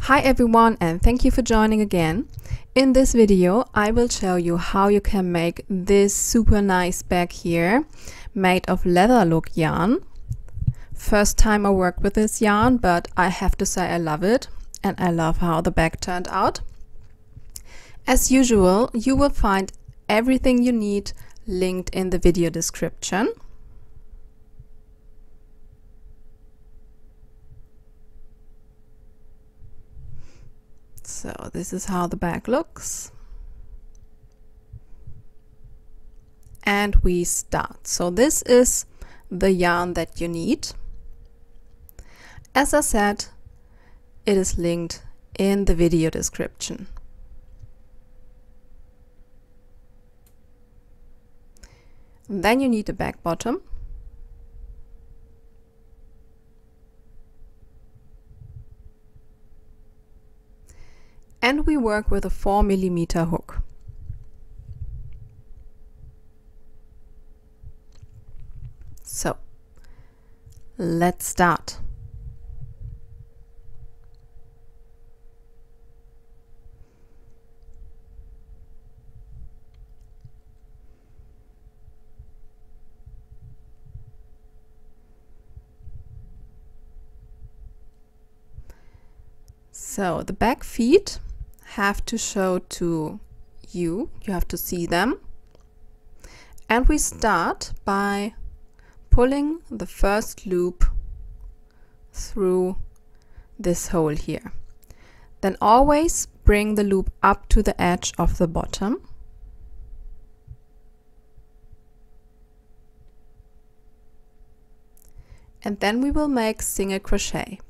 Hi everyone, and thank you for joining again. In this video I will show you how you can make this super nice bag here made of leather look yarn. First time I worked with this yarn, but I have to say I love it and I love how the bag turned out. As usual, you will find everything you need linked in the video description. So this is how the bag looks. And we start. So this is the yarn that you need. As I said, it is linked in the video description. Then you need a bag bottom. And we work with a 4mm hook. So, let's start. So, the back feet have to show to you have to see them. And we start by pulling the first loop through this hole here. Then always bring the loop up to the edge of the bottom. And then we will make single crochet.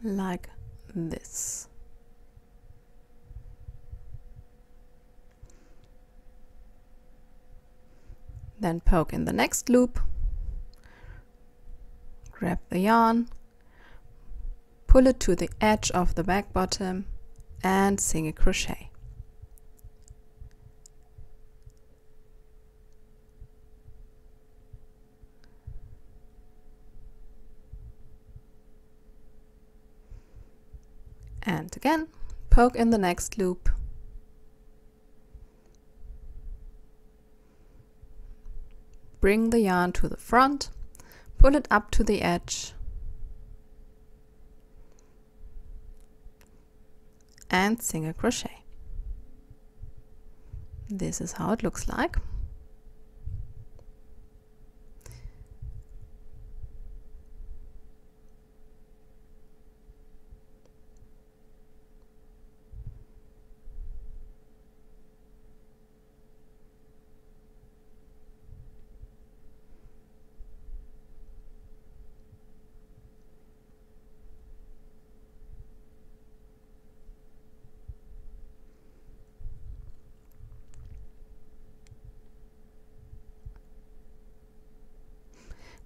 Like this. Then poke in the next loop, grab the yarn, pull it to the edge of the back bottom and single crochet. And again, poke in the next loop, bring the yarn to the front, pull it up to the edge, and single crochet. This is how it looks like.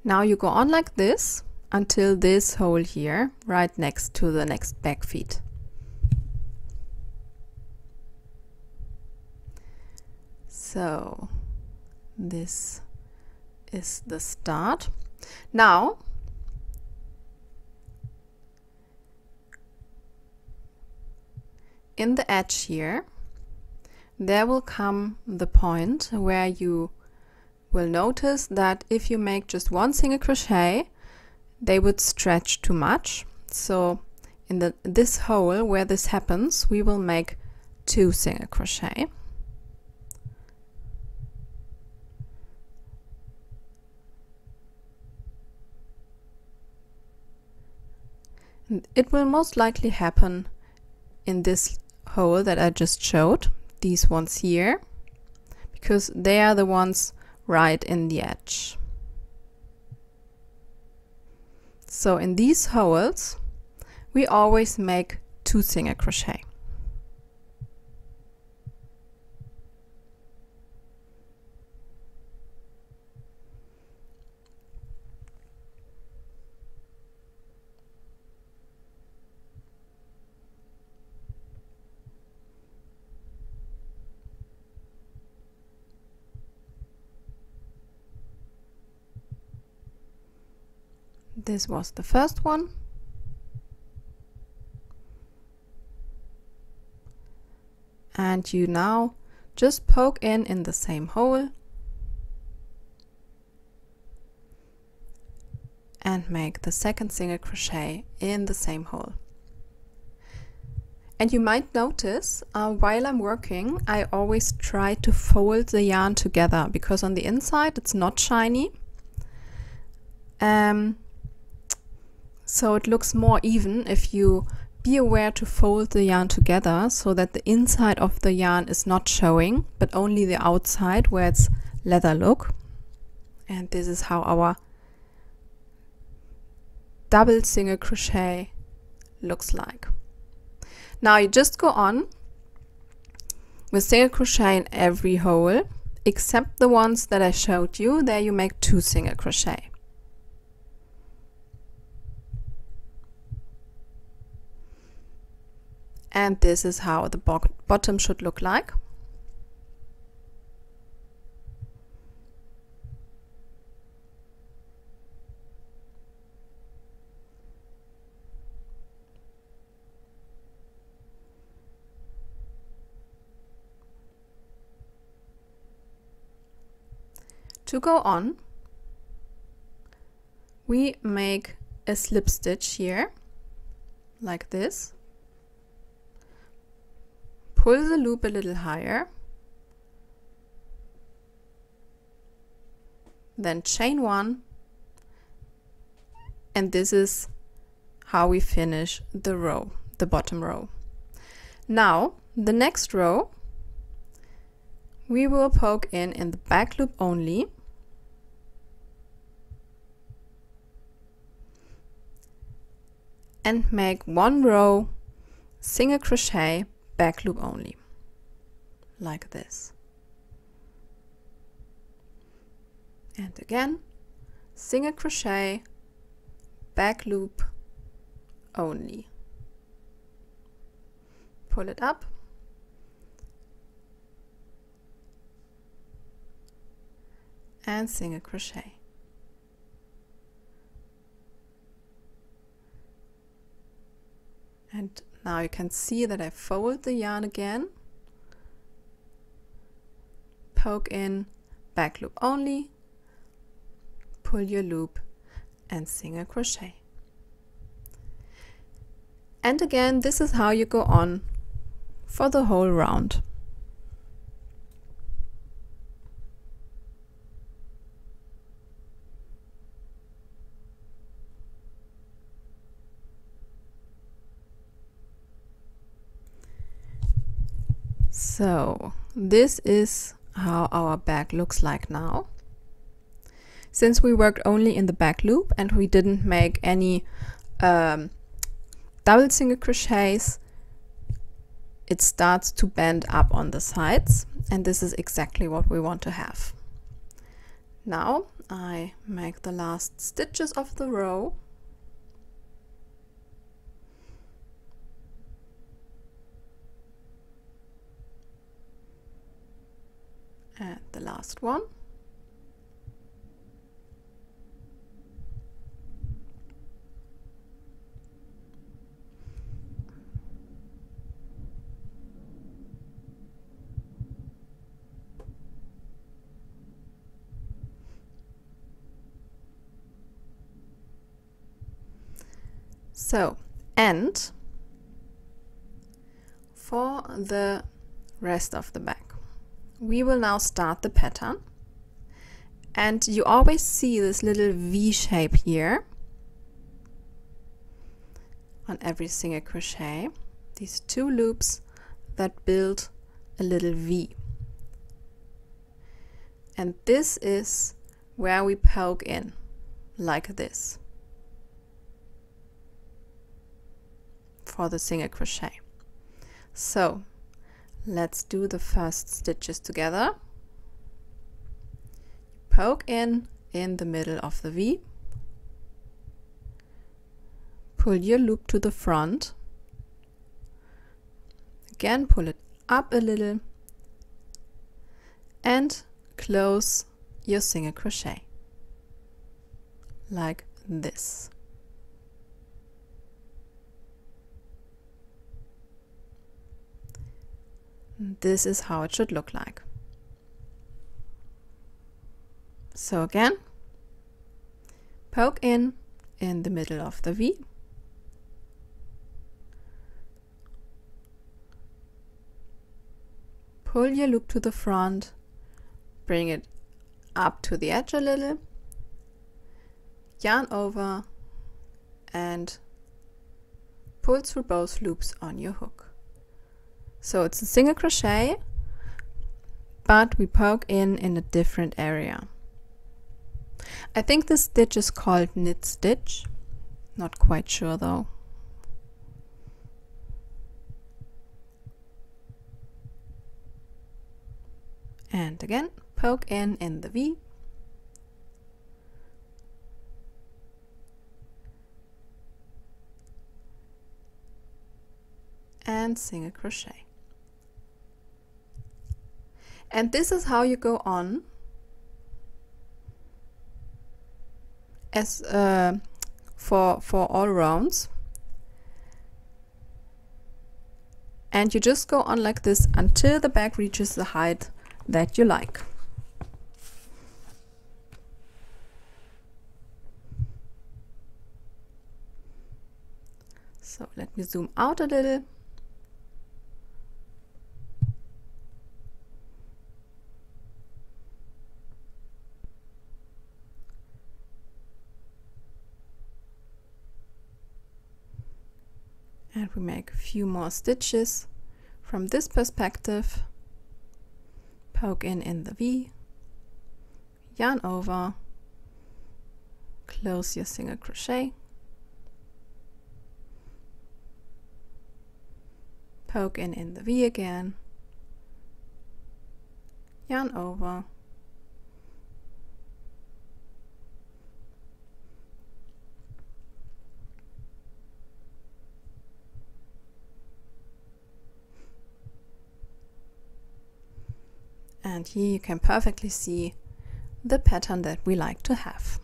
Now you go on like this until this hole here, right next to the next back feet. So this is the start. Now in the edge here, there will come the point where you will notice that if you make just one single crochet, they would stretch too much. So in this hole where this happens, we will make 2 single crochet. And it will most likely happen in this hole that I just showed, these ones here, because they are the ones right in the edge. So in these holes we always make 2 single crochet. This was the first one. And you now just poke in the same hole and make the second single crochet in the same hole. And you might notice while I'm working, I always try to fold the yarn together because on the inside it's not shiny. So it looks more even if you be aware to fold the yarn together so that the inside of the yarn is not showing, but only the outside where it's leather look. And this is how our double single crochet looks like. Now you just go on with single crochet in every hole except the ones that I showed you. There you make 2 single crochet. And this is how the bottom should look like. To go on, we make a slip stitch here, like this. Pull the loop a little higher, then chain 1, and this is how we finish the row, the bottom row. Now, the next row, we will poke in the back loop only, and make 1 row single crochet back loop only, like this. And again, single crochet back loop only. Pull it up and single crochet. And now you can see that I fold the yarn again, poke in, back loop only, pull your loop and single crochet. And again, this is how you go on for the whole round. So this is how our bag looks like now. Since we worked only in the back loop and we didn't make any double single crochets, it starts to bend up on the sides, and this is exactly what we want to have. Now I make the last stitches of the row. And the last one. So, and for the rest of the bag, we will now start the pattern, and you always see this little V shape here on every single crochet, these 2 loops that build a little V, and this is where we poke in like this for the single crochet. So let's do the first stitches together. Poke in the middle of the V, pull your loop to the front, again pull it up a little and close your single crochet like this. This is how it should look like. So again, poke in the middle of the V, pull your loop to the front, bring it up to the edge a little, yarn over and pull through both loops on your hook. So it's a single crochet, but we poke in a different area. I think this stitch is called knit stitch, not quite sure though. And again, poke in the V, and single crochet. And this is how you go on as for all rounds, and you just go on like this until the bag reaches the height that you like. So let me zoom out a little. And we make a few more stitches from this perspective. Poke in the V, yarn over, close your single crochet, poke in the V again, yarn over, and here you can perfectly see the pattern that we like to have.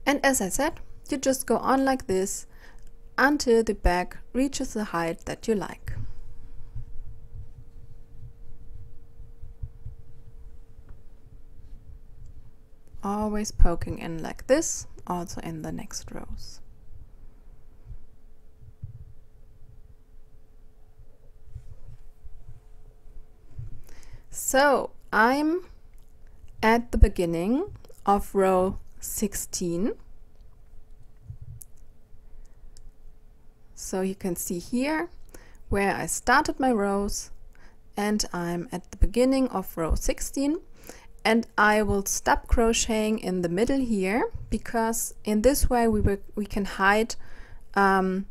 And as I said, you just go on like this until the bag reaches the height that you like. Always poking in like this, also in the next rows. So I'm at the beginning of row 16. So you can see here where I started my rows, and I'm at the beginning of row 16, and I will stop crocheting in the middle here, because in this way we can hide the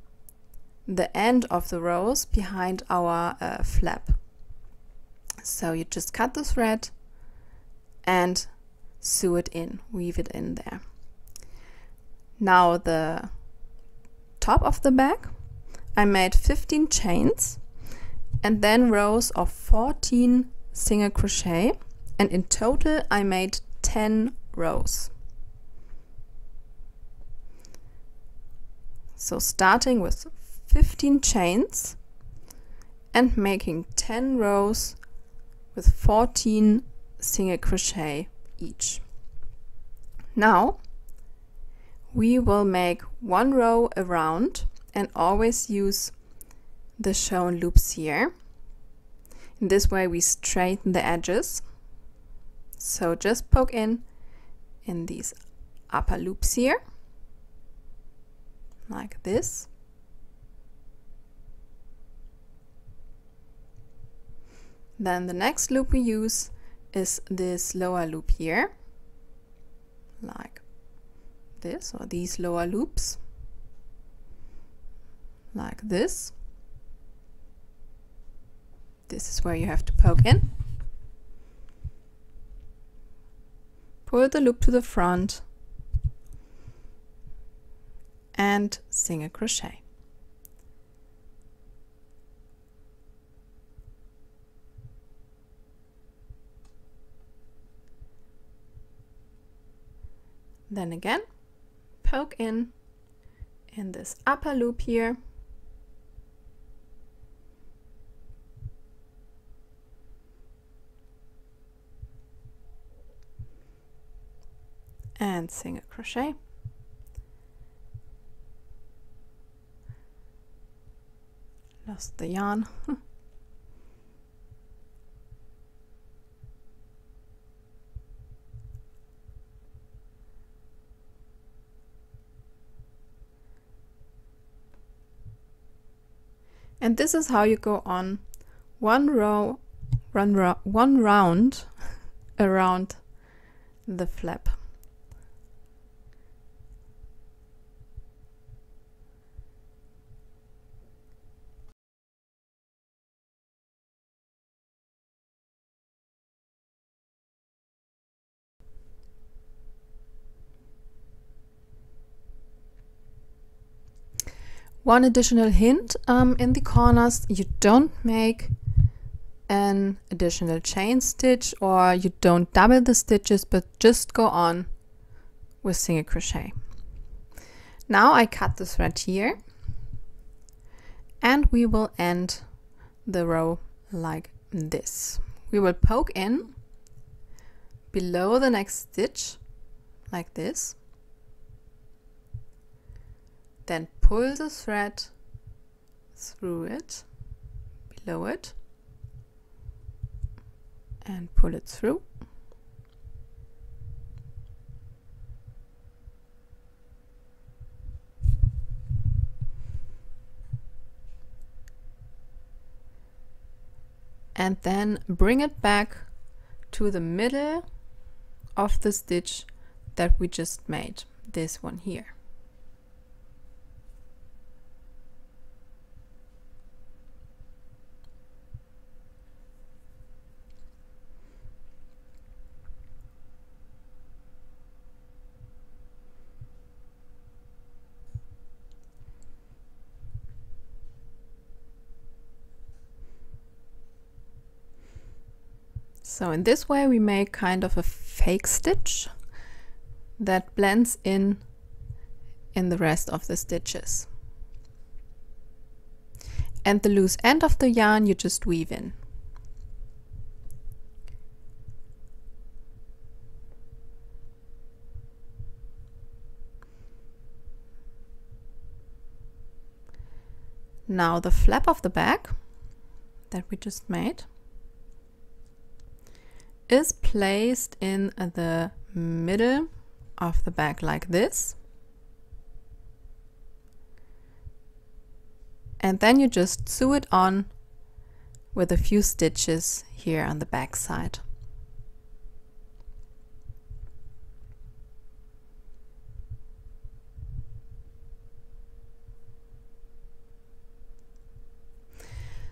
end of the rows behind our flap. So you just cut the thread and sew it in, weave it in there. Now the top of the bag, I made 15 chains and then rows of 14 single crochet, and in total I made 10 rows. So starting with 15 chains and making 10 rows with 14 single crochet each. Now we will make one row around and always use the shown loops here. In this way we straighten the edges. So just poke in these upper loops here, like this. Then the next loop we use is this lower loop here, like this, or these lower loops, like this. This is where you have to poke in. Pull the loop to the front and single crochet. Then again, poke in this upper loop here. And single crochet. Lost the yarn. And this is how you go on one round around the flap. One additional hint, in the corners you don't make an additional chain stitch, or you don't double the stitches, but just go on with single crochet. Now I cut the thread here, and we will end the row like this. We will poke in below the next stitch like this. Then pull the thread through it, below it, and pull it through. And then bring it back to the middle of the stitch that we just made, this one here. So in this way we make kind of a fake stitch that blends in the rest of the stitches. And the loose end of the yarn you just weave in. Now the flap of the bag that we just made is placed in the middle of the bag like this. And then you just sew it on with a few stitches here on the back side.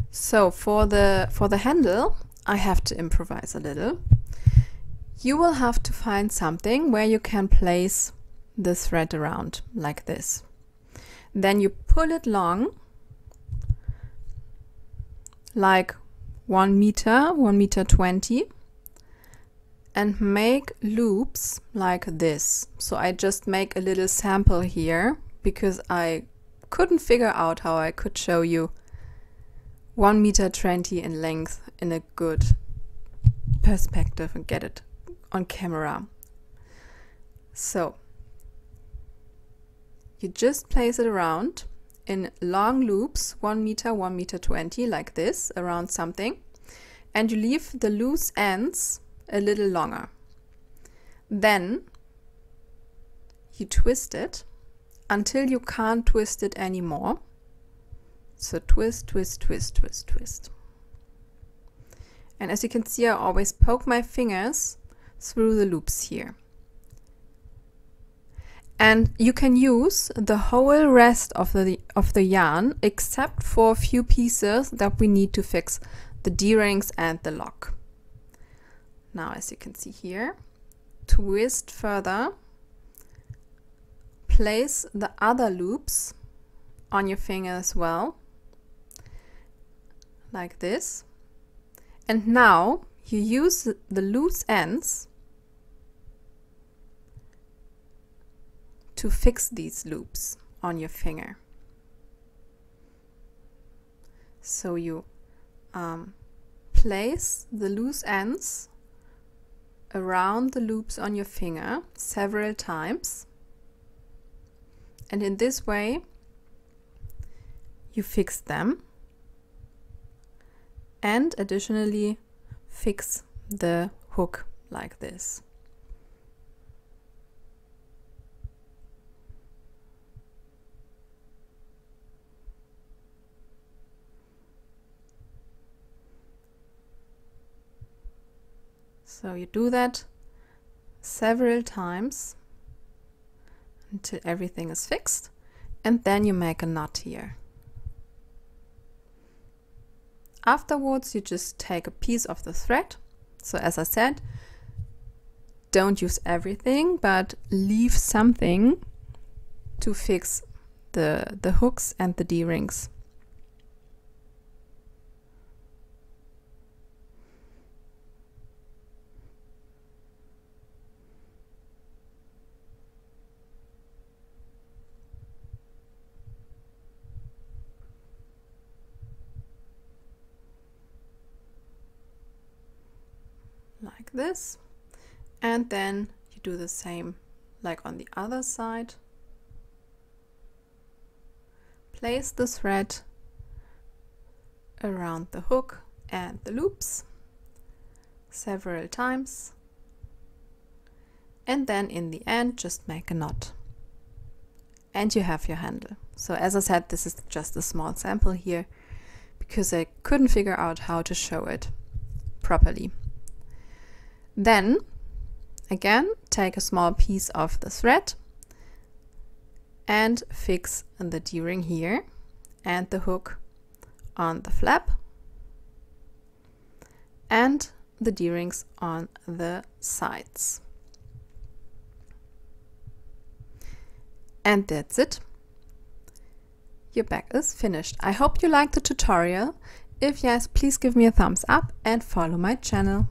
So for the handle, I have to improvise a little. You will have to find something where you can place the thread around like this. Then you pull it long, like 1 meter, 1 meter 20, and make loops like this. So I just make a little sample here because I couldn't figure out how I could show you 1 meter 20 in length in a good perspective and get it on camera. So you just place it around in long loops, 1 meter, 1 meter 20, like this, around something, and you leave the loose ends a little longer. Then you twist it until you can't twist it anymore. So twist, twist, twist, twist, twist. And as you can see, I always poke my fingers through the loops here. And you can use the whole rest of the yarn except for a few pieces that we need to fix, the D-rings and the lock. Now, as you can see here, twist further, place the other loops on your finger as well, like this. And now you use the loose ends to fix these loops on your finger. So you place the loose ends around the loops on your finger several times, and in this way you fix them, and additionally fix the hook like this. So you do that several times until everything is fixed, and then you make a knot here. Afterwards, you just take a piece of the thread. So as I said, don't use everything, but leave something to fix the hooks and the D-rings. Like this, and then you do the same like on the other side. Place the thread around the hook and the loops several times, and then in the end just make a knot, and you have your handle. So as I said, this is just a small sample here because I couldn't figure out how to show it properly. Then again, take a small piece of the thread and fix the D-ring here and the hook on the flap and the D-rings on the sides. And that's it. Your bag is finished. I hope you liked the tutorial. If yes, please give me a thumbs up and follow my channel.